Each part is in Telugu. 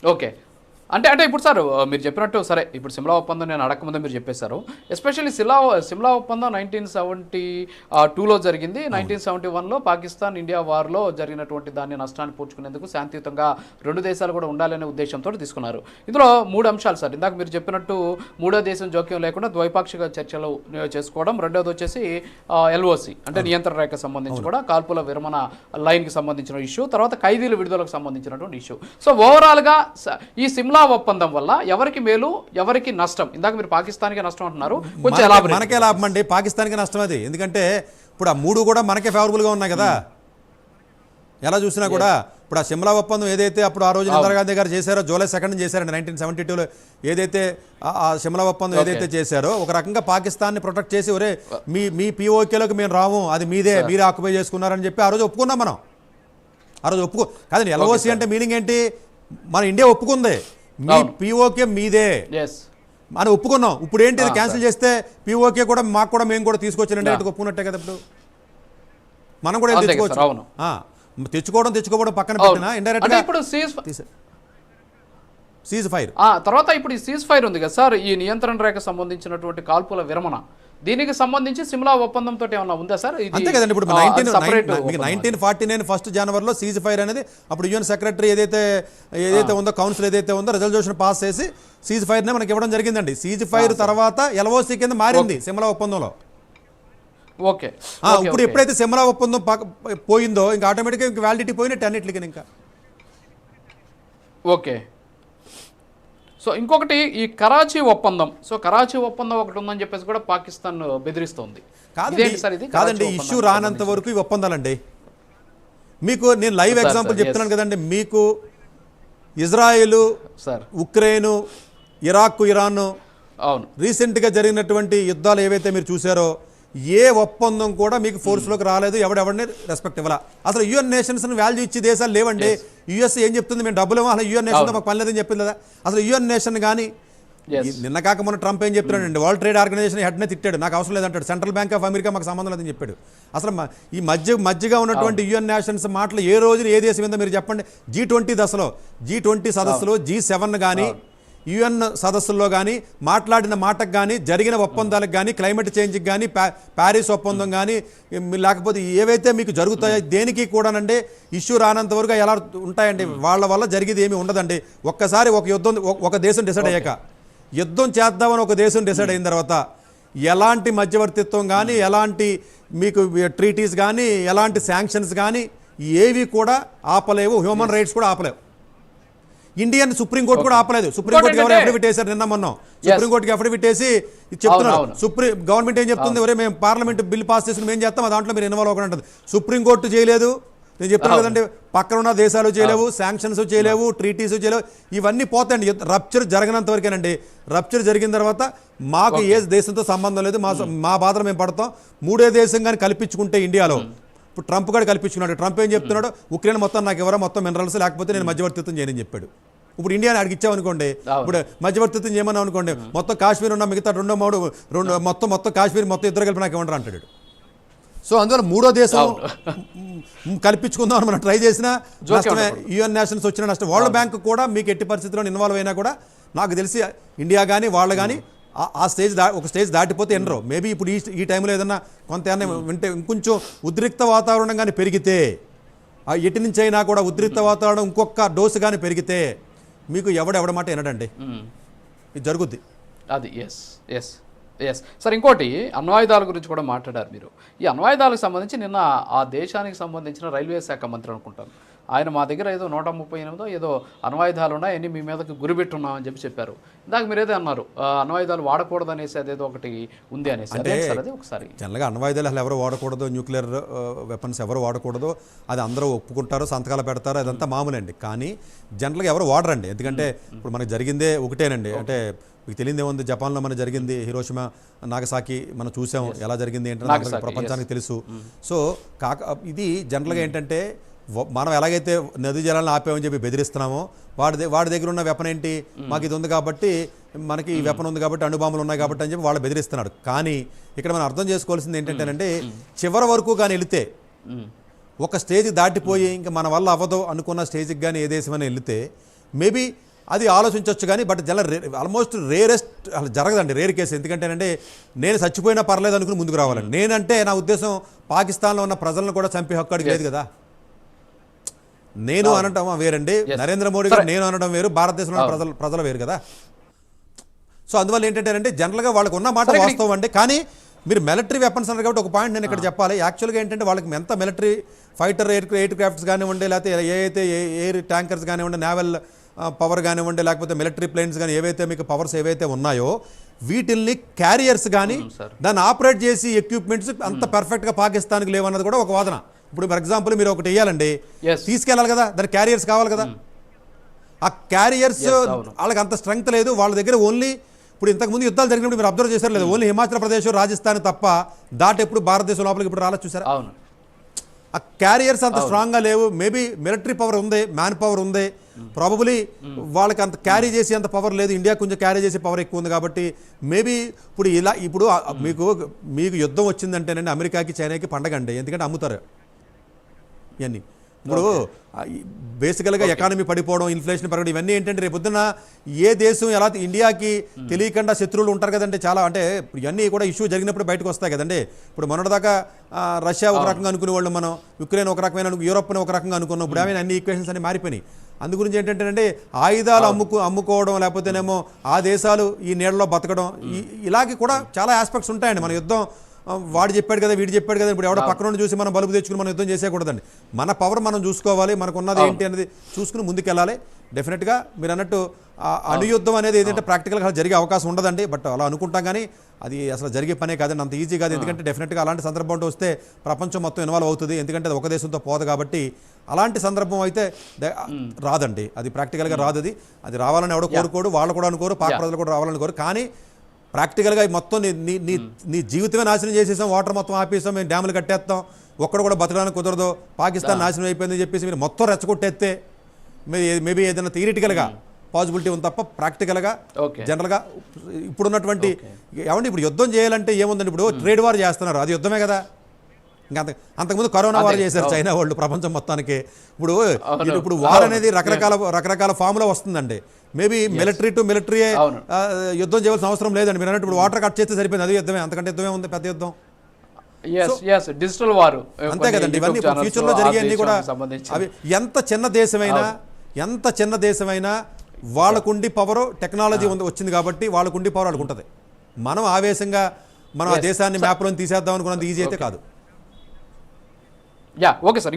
ఓకే. అంటే ఇప్పుడు సార్ మీరు చెప్పినట్టు సరే ఇప్పుడు సిమ్లా ఒప్పందం నేను అడగకముందే మీరు చెప్పేశారు. ఎస్పెషల్లీ సిమ్లా ఒప్పందం 1972లో జరిగింది. 1971లో పాకిస్తాన్ ఇండియా వార్లో జరిగినటువంటి దాన్ని నష్టాన్ని పూడ్చుకునేందుకు శాంతియుతంగా 2 దేశాలు కూడా ఉండాలనే ఉద్దేశంతో తీసుకున్నారు. ఇందులో 3 అంశాలు సార్. ఇందాక మీరు చెప్పినట్టు మూడో దేశం జోక్యం లేకుండా ద్వైపాక్షిక చర్చలు చేసుకోవడం, రెండోది వచ్చేసి ఎల్ఓసి అంటే నియంత్రణ రేఖకు సంబంధించి కూడా కాల్పుల విరమణ లైన్కి సంబంధించిన ఇష్యూ, తర్వాత ఖైదీల విడుదలకు సంబంధించినటువంటి ఇష్యూ. సో ఓవరాల్గా ఈ సిమ్లా ఒప్పందం వల్ల ఎవరికి మేలు, ఎవరికి నష్టం? ఇందాక మీరు పాకిస్తాన్కి నష్టం అంటున్నారు, కొంచెం మనకే లాభం అండి, పాకిస్తాన్కి నష్టం అది. ఎందుకంటే ఇప్పుడు ఆ 3 కూడా మనకే ఫేవరబుల్గా ఉన్నాయి కదా. ఎలా చూసినా కూడా ఇప్పుడు ఆ సిమ్లా ఒప్పందం ఏదైతే అప్పుడు ఆ రోజు ఇందిరాగాంధీ గారు చేశారో, జూలై 2 చేశారండి 1972లో, ఏదైతే ఆ సిమ్లా ఒప్పందం ఏదైతే చేశారో ఒక రకంగా పాకిస్తాన్ని ప్రొటెక్ట్ చేసి ఒరే మీ పిఓకేలోకి మేము రాము, అది మీరే ఆక్యుపై చేసుకున్నారని చెప్పి ఆ రోజు ఒప్పుకున్నాం మనం. ఆ రోజు కాదండి, ఎల్ఓసి అంటే మీనింగ్ ఏంటి? మన ఇండియా ఒప్పుకుంది మీ పిఓకే మీదే అని ఒప్పుకున్నాం. ఇప్పుడు ఏంటి ఇది క్యాన్సిల్ చేస్తే పిఓకే కూడా మాకు కూడా మేము కూడా తీసుకొచ్చానంటే ఒప్పుకున్నట్టే కదా. ఇప్పుడు మనం కూడా తెచ్చుకోవడం పక్కన పెట్టినా ఇండైరెక్ట్ ఇప్పుడు సీజ్ ఫైర్ తర్వాత ఇప్పుడు ఈ సీజ్ ఫైర్ ఉంది కదా సార్, ఈ నియంత్రణ రేఖ సంబంధించినటువంటి కాల్పుల విరమణ, దీనికి సంబంధించి సిమ్లా ఒప్పందంతో ఏమన్నా ఉందా సార్? అంతే కదండి. ఇప్పుడు 1949 1 జనవరిలో సీజ్ ఫైర్ అనేది అప్పుడు యుఎన్ సెక్రటరీ ఏదైతే ఉందో, కౌన్సిల్ ఏదైతే ఉందో రెజల్యూషన్ పాస్ చేసి సీజ్ ఫైర్నే మనకి ఇవ్వడం జరిగిందండి. సీజ్ ఫైర్ తర్వాత ఎల్ఓసి కింద మారింది సిమ్లా ఒప్పందంలో. ఓకే. ఇప్పుడు ఎప్పుడైతే సిమ్లా ఒప్పందం పోయిందో ఇంకా ఆటోమేటిక్గా ఇంకా వ్యాలిడిటీ పోయినట్టు అన్నిటికీ ఇంకా. ఓకే. సో ఇంకొకటి ఈ కరాచీ ఒప్పందం. సో కరాచీ ఒప్పందం ఒకటి ఉందని చెప్పేసి కూడా పాకిస్తాన్ బెదిరిస్తోంది. కాదండి, ఇష్యూ రానంత వరకు ఈ ఒప్పందాలండి. మీకు నేను లైవ్ ఎగ్జాంపుల్ చెప్తున్నాను కదండి. మీకు ఇజ్రాయెల్, ఉక్రెయిన్, ఇరాక్, ఇరాన్ రీసెంట్గా జరిగినటువంటి యుద్ధాలు ఏవైతే మీరు చూసారో ఏ ఒప్పందం కూడా మీకు ఫోర్స్లోకి రాలేదు, ఎవడెవరిని రెస్పెక్ట్ ఇవ్వాల. అసలు యుఎన్ నేషన్స్ వాల్యూ ఇచ్చే దేశాలు లేవండి. యుఎస్ ఏం చెప్తుంది, మేము డబ్బులేమో అసలు యుఎన్ నేషన్ మాకు పని లేదని చెప్పింది కదా. అసలు యుఎన్ నేషన్ కానీ నిన్న కాక మొన్న ట్రంప్ ఏం చెప్తున్నాడండి, వరల్డ్ ట్రేడ్ ఆర్గనైజేషన్ హెడ్నే తిట్టాడు, నాకు అవసరం లేదంటాడు. సెంట్రల్ బ్యాంక్ ఆఫ్ అమెరికా మాకు సంబంధం లేదని చెప్పాడు. అసలు ఈ మధ్యగా ఉన్నటువంటి యుఎన్ నేషన్స్ మాటలు ఏ రోజున ఏ దేశం మీద మీరు చెప్పండి. G20 దశలో, G20 సదస్సులో, G7 కానీ యుఎన్ సదస్సుల్లో కానీ మాట్లాడిన మాటకు కానీ, జరిగిన ఒప్పందాలకు కానీ, క్లైమేట్ చేంజ్కి కానీ, ప్యారిస్ ఒప్పందం కానీ, లేకపోతే ఏవైతే మీకు జరుగుతాయో దేనికి కూడానండి ఇష్యూ రానంత వరకు ఎలా ఉంటాయండి. వాళ్ళ వల్ల జరిగేది ఏమీ ఉండదండి. ఒక్కసారి ఒక దేశం డిసైడ్ అయ్యాక, యుద్ధం చేద్దామని ఒక దేశం డిసైడ్ అయిన తర్వాత ఎలాంటి మధ్యవర్తిత్వం కానీ, ఎలాంటి మీకు ట్రీటీస్ కానీ, ఎలాంటి శాంక్షన్స్ కానీ ఏవి కూడా ఆపలేవు. హ్యూమన్ రైట్స్ కూడా ఆపలేవు. ఇండియన్ సుప్రీంకోర్టు కూడా ఆపలేదు. సుప్రీంకోర్టుకి ఎవరు అఫిడవిట్ వేశారు నిన్న మొన్న, సుప్రీంకోర్టుకి అఫిడవిట్ వేసి చెప్తున్నారు. గవర్నమెంట్ ఏం చెప్తుంది, ఎవరే మేము పార్లమెంట్ బిల్ పాస్ చేసి మేము చేస్తాం, దాంట్లో మీరు ఇన్వాల్వ్ అవ్వకుండా ఉంటుంది. సుప్రీంకోర్టు చేయలేదు. నేను చెప్తున్నాను కదండి, పక్కన ఉన్న దేశాలు చేయలేవు, శాంక్షన్స్ చేయలేవు, ట్రీటీస్ చేయలేవు. ఇవన్నీ పోతాయండి రప్చర్ జరగనంత వరకేనండి. రప్చర్ జరిగిన తర్వాత మాకు ఏ దేశంతో సంబంధం లేదు, మా బాధలు మేము పడతాం. 3వ దేశం కానీ కల్పించుకుంటే ఇండియాలో, ఇప్పుడు ట్రంప్ కూడా కల్పించుకున్నాడు. ట్రంప్ ఏం చెప్తున్నాడు, ఉక్రెయిన్ మొత్తం నాకు ఎవరో మొత్తం మినరల్స్, లేకపోతే నేను మధ్యవర్తిత్వం చేయని చెప్పాడు. ఇప్పుడు ఇండియాని అడిగి ఇచ్చామనుకోండి, ఇప్పుడు మధ్యవర్తిత్వం చేయమని అనుకోండి, మొత్తం కాశ్మీర్ ఉన్న మిగతా 2 మొత్తం కాశ్మీర్ మొత్తం ఇద్దరు కలిపి నాకు ఇవ్వండి అంటాడు. సో అందువల్ల 3వ దేశం కల్పించుకుందామని మనం ట్రై చేసినా నష్టమే. యుఎన్ నేషన్స్ వచ్చిన నష్టం. వరల్డ్ బ్యాంక్ కూడా మీకు ఎట్టి పరిస్థితుల్లో ఇన్వాల్వ్ అయినా కూడా నాకు తెలిసి ఇండియా కానీ వాళ్ళు కానీ ఆ ఒక స్టేజ్ దాటిపోతే ఎన్నరో. మేబీ ఇప్పుడు ఈ టైంలో ఏదన్నా కొంత వింటే ఇంకొంచెం ఉద్రిక్త వాతావరణం కానీ పెరిగితే, ఎటు నుంచి అయినా కూడా ఉద్రిక్త వాతావరణం ఇంకొక డోసు కానీ పెరిగితే మీకు ఎవడ మాట వినడండి, ఇది జరుగుద్ది. అది ఎస్ సార్. ఇంకోటి అణ్వాయుధాల గురించి కూడా మాట్లాడారు మీరు. ఈ అణ్వాయుధాలకు సంబంధించి నిన్న ఆ దేశానికి సంబంధించిన రైల్వే శాఖ మంత్రి అనుకుంటాను, ఆయన మా దగ్గర ఏదో 138 ఏదో అణ్వాయుధాలు ఉన్నాయి, అన్ని మీ మీదకి గురిపెట్టున్నామని చెప్పారు. ఇందాక మీరేదో అన్నారు అణ్వాయుధాలు వాడకూడదు అనేసి, అదేదో ఒకటి ఉంది అనేసి. అంటే ఒకసారి జనరల్గా అణ్వాయుధాలు అసలు ఎవరు వాడకూడదు, న్యూక్లియర్ వెపన్స్ ఎవరు వాడకూడదు, అది అందరూ ఒప్పుకుంటారు, సంతకాలు పెడతారు, అదంతా మామూలండి. కానీ జనరల్గా ఎవరు వాడరండి. ఎందుకంటే ఇప్పుడు మనకు జరిగిందే ఒకటేనండి. అంటే మీకు తెలియదే ఉంది, జపాన్లో మనకు జరిగింది హిరోషిమా నాగసాకి మనం చూసాం ఎలా జరిగింది ఏంటంటే ప్రపంచానికి తెలుసు. సో ఇది జనరల్గా ఏంటంటే మనం ఎలాగైతే నదీ జలాలను ఆపేమని చెప్పి బెదిరిస్తున్నామో, వాడి దగ్గర ఉన్న వెపన్ ఏంటి, మాకు ఇది ఉంది కాబట్టి, మనకి ఈ వెపన్ ఉంది కాబట్టి, అణుబాంబులు ఉన్నాయి కాబట్టి అని చెప్పి వాళ్ళు బెదిరిస్తున్నాడు. కానీ ఇక్కడ మనం అర్థం చేసుకోవాల్సింది ఏంటంటేనంటే, చివరి వరకు కానీ వెళితే, ఒక స్టేజ్ దాటిపోయి ఇంకా మన వల్ల అవ్వదు అనుకున్న స్టేజ్కి కానీ ఏ దేశమైనా వెళితే మేబీ అది ఆలోచించవచ్చు కానీ బట్ ఆల్మోస్ట్ రేరెస్ట్ అసలు జరగదండి, రేర్ కేసు. ఎందుకంటేనంటే నేను చచ్చిపోయినా పర్లేదు అనుకుని ముందుకు రావాలండి. నేనంటే నా ఉద్దేశం పాకిస్తాన్లో ఉన్న ప్రజలను కూడా చంపే హక్కు అడిగి లేదు కదా. నేను అనడం వేరండి, నరేంద్ర మోడీ గారు నేను అనడం వేరు, భారతదేశంలో ప్రజలు వేరు కదా. సో అందువల్ల ఏంటంటే జనరల్గా వాళ్ళకు ఉన్న మాట వాస్తవం అండి. కానీ మీరు మిలిటరీ వెపన్స్ అన్నారు కాబట్టి ఒక పాయింట్ నేను ఇక్కడ చెప్పాలి. యాక్చువల్గా ఏంటంటే వాళ్ళకి ఎంత మిలిటరీ ఫైటర్ ఎయిర్ క్రాఫ్ట్స్ కానివ్వండి, లేకపోతే ఏవైతే ఎయిర్ ట్యాంకర్స్ కానివ్వండి, నేవల్ పవర్ కానివ్వండి, లేకపోతే మిలిటరీ ప్లేన్స్ కానీ ఏవైతే మీకు పవర్స్ ఏవైతే ఉన్నాయో వీటిల్ని క్యారియర్స్ కానీ దాన్ని ఆపరేట్ చేసి ఎక్విప్మెంట్స్ అంత పర్ఫెక్ట్గా పాకిస్తాన్కి లేవన్నది కూడా ఒక వాదన. ఇప్పుడు ఫర్ ఎగ్జాంపుల్ మీరు ఒకటి వేయాలండి, తీసుకెళ్ళాలి కదా, దాని క్యారియర్స్ కావాలి కదా. ఆ క్యారియర్స్ వాళ్ళకి అంత స్ట్రెంగ్త్ లేదు వాళ్ళ దగ్గర. ఓన్లీ ఇప్పుడు ఇంతకుముందు యుద్ధాలు జరిగినప్పుడు మీరు అబ్జర్వ్ చేశారు లేదు, ఓన్లీ హిమాచల్ ప్రదేశ్ రాజస్థాన్ తప్ప ఎప్పుడు భారతదేశం లోపలికి ఇప్పుడు రాలేదు చూసారా. ఆ క్యారియర్స్ అంత స్ట్రాంగ్గా లేవు. మేబీ మిలిటరీ పవర్ ఉంది, మ్యాన్ పవర్ ఉంది, ప్రాబబులీ వాళ్ళకి అంత క్యారీ చేసే అంత పవర్ లేదు. ఇండియా కొంచెం క్యారీ చేసే పవర్ ఎక్కువ ఉంది కాబట్టి మేబీ ఇప్పుడు మీకు యుద్ధం వచ్చిందంటేనండి అమెరికాకి చైనాకి పండగ అండి, ఎందుకంటే అమ్ముతారు ఇవన్నీ. ఇప్పుడు బేసికల్గా ఎకానమీ పడిపోవడం, ఇన్ఫ్లేషన్ పెరగడం, ఇవన్నీ ఏంటంటే రేపు పొద్దున్న ఏ దేశం ఎలా ఇండియాకి తెలియకుండా శత్రువులు ఉంటారు కదండి చాలా. అంటే ఇవన్నీ కూడా ఇష్యూ జరిగినప్పుడు బయటకు వస్తాయి కదండి. ఇప్పుడు మొన్నటిదాకా రష్యా ఒక రకంగా అనుకునే వాళ్ళు, మనం యుక్రెయిన్ ఒక రకమైన, యూరోప్ని ఒక రకంగా అనుకున్నాం. ఇప్పుడు ఏమైనా అన్ని ఈక్వేషన్స్ అన్ని మారిపోయినాయి. అందు గురించి ఏంటంటే ఆయుధాలు అమ్ముకోవడం, లేకపోతేనేమో ఆ దేశాలు ఈ నీళ్ళలో బతకడం, ఇలాగే కూడా చాలా ఆస్పెక్ట్స్ ఉంటాయండి. మన యుద్ధం వాడు చెప్పాడు కదా, వీడు చెప్పాడు కదా, ఇప్పుడు ఎవడో పక్కన నుండి చూసి మనం బలుపు తెచ్చుకుని మనం యుద్ధం చేసేయకూడదండి. మన పవర్ మనం చూసుకోవాలి, మనకు ఉన్నది ఏంటి అనేది చూసుకుని ముందుకెళ్ళాలి. డెఫినెట్గా మీరు అన్నట్టు అణుయుద్ధం అనేది ఏదంటే ప్రాక్టికల్గా జరిగే అవకాశం ఉండదండి. బట్ అలా అనుకుంటాం కానీ అది అసలు జరిగే పనే కాదండి, అంత ఈజీ కాదు. ఎందుకంటే డెఫినెట్గా అలాంటి సందర్భం వస్తే ప్రపంచం మొత్తం ఇన్వాల్వ్ అవుతుంది. ఎందుకంటే అది ఒక దేశంతో పోదు కాబట్టి అలాంటి సందర్భం అయితే రాదండి, అది ప్రాక్టికల్గా రాదు. అది రావాలని ఎవడో కోరుకోడు, వాళ్ళు కూడా అనుకోరు, పాక్ ప్రజలు కూడా రావాలని కోరు. కానీ ప్రాక్టికల్గా మొత్తం నీ జీవితమే నాశనం చేసేసాం, వాటర్ మొత్తం ఆపేసాం, మేము డ్యాములు కట్టేస్తాం, ఒక్కడు కూడా బతకడానికి కుదరదు, పాకిస్తాన్ నాశనం అయిపోయిందని చెప్పేసి మీరు మొత్తం రెచ్చగొట్టేస్తే మేబీ ఏదైనా థియరిటికల్గా పాసిబిలిటీ ఉంది తప్ప ప్రాక్టికల్గా జనరల్గా ఇప్పుడున్నటువంటి ఏమంటే ఇప్పుడు యుద్ధం చేయాలంటే ఏముందండి, ఇప్పుడు ట్రేడ్ వార్ చేస్తున్నారు, అది యుద్ధమే కదా. ఇంకా అంతకుముందు కరోనా వార్ చేశారు చైనా వాళ్ళు ప్రపంచం మొత్తానికి. ఇప్పుడు వార్ అనేది రకరకాల ఫామ్లో వస్తుందండి. మేబీ మిలిటరీ టు మిలిటరీ యుద్ధం చేయాల్సిన అవసరం లేదండి. మీరు అన్నట్టు ఇప్పుడు వాటర్ కట్ చేస్తే సరిపోయింది, అది యుద్ధమే, అంతకంటే యుద్ధమే ఉంది పెద్ద యుద్ధం. డిజిటల్ వార్ అంతే కదండి. ఇవన్నీ ఫ్యూచర్లో జరిగేవన్నీ కూడా అవి ఎంత చిన్న దేశమైనా వాళ్ళకుండి పవర్ టెక్నాలజీ వచ్చింది కాబట్టి వాళ్ళకుండి పవర్ వాళ్ళకు ఉంటుంది. మనం ఆవేశంగా మనం ఆ దేశాన్ని మ్యాప్లో తీసేద్దాం అనుకున్నంత ఈజీ అయితే కాదు. Okay sir.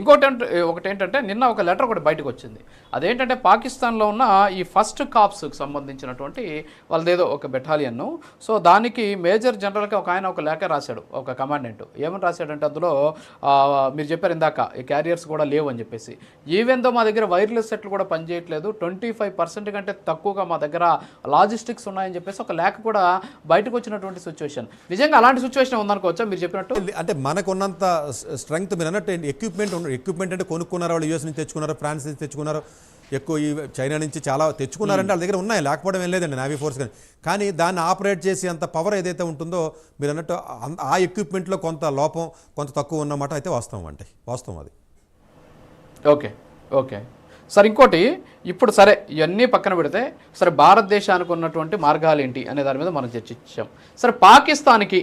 ఒకటి ఏంటంటే నిన్న ఒక లెటర్ ఒకటి బయటకు వచ్చింది. అదేంటంటే పాకిస్తాన్లో ఉన్న ఈ ఫస్ట్ కాప్స్కి సంబంధించినటువంటి వాళ్ళదేదో ఒక బెటాలియన్ను, సో దానికి మేజర్ జనరల్గా ఒక లేఖ రాశాడు, ఒక కమాండెంట్. ఏమని రాశాడంటే అందులో మీరు చెప్పారు ఇందాక ఈ క్యారియర్స్ కూడా లేవు అని చెప్పేసి, ఈవెన్ దో మా దగ్గర వైర్లెస్ సెట్లు కూడా పనిచేయట్లేదు, 25% కంటే తక్కువగా మా దగ్గర లాజిస్టిక్స్ ఉన్నాయని చెప్పేసి ఒక లేఖ కూడా బయటకు వచ్చినటువంటి సిచ్యువేషన్. నిజంగా అలాంటి సిచ్యువేషన్ ఉందనుకోవచ్చా మీరు చెప్పినట్టు? అంటే మనకున్నంత స్ట్రెంగ్త్ మీరు అన్నట్టు ఎక్విప్మెంట్ అంటే కొనుక్కున్నారు, వాళ్ళు యూఎస్ నుంచి తెచ్చుకున్నారు, ఫ్రాన్స్ నుంచి తెచ్చుకున్నారు, ఎక్కువ ఈ చైనా నుంచి చాలా తెచ్చుకున్నారంటే వాళ్ళ దగ్గర ఉన్నాయి, లేకపోవడం ఏం లేదండి నేవీ ఫోర్స్ కానీ దాన్ని ఆపరేట్ చేసి అంత పవర్ ఏదైతే ఉంటుందో మీరు అన్నట్టు ఆ ఎక్విప్మెంట్లో కొంత లోపం, కొంత తక్కువ ఉన్నమాట అయితే వాస్తవం అది. Okay sir. ఇంకోటి ఇప్పుడు సరే ఇవన్నీ పక్కన పెడితే సరే భారతదేశానికి ఉన్నటువంటి మార్గాలు ఏంటి అనే దాని మీద మనం చర్చించాం. సరే పాకిస్తాన్కి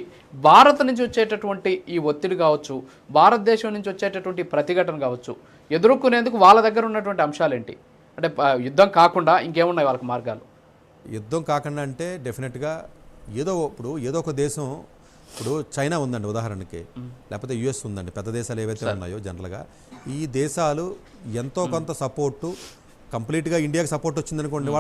భారత్ నుంచి వచ్చేటటువంటి ఈ ఒత్తిడి కావచ్చు, భారతదేశం నుంచి వచ్చేటటువంటి ప్రతిఘటన కావచ్చు, ఎదుర్కొనేందుకు వాళ్ళ దగ్గర ఉన్నటువంటి అంశాలు ఏంటి? అంటే యుద్ధం కాకుండా ఇంకేమున్నాయి వాళ్ళకి మార్గాలు? యుద్ధం కాకుండా అంటే డెఫినెట్గా ఏదో ఒక దేశం, ఇప్పుడు చైనా ఉందండి ఉదాహరణకి, లేకపోతే యుఎస్ ఉందండి, పెద్ద దేశాలు ఏవైతే ఉన్నాయో జనరల్గా ఈ దేశాలు ఎంతో కొంత సపోర్టు, కంప్లీట్గా ఇండియాకి సపోర్ట్ వచ్చిందనుకోండి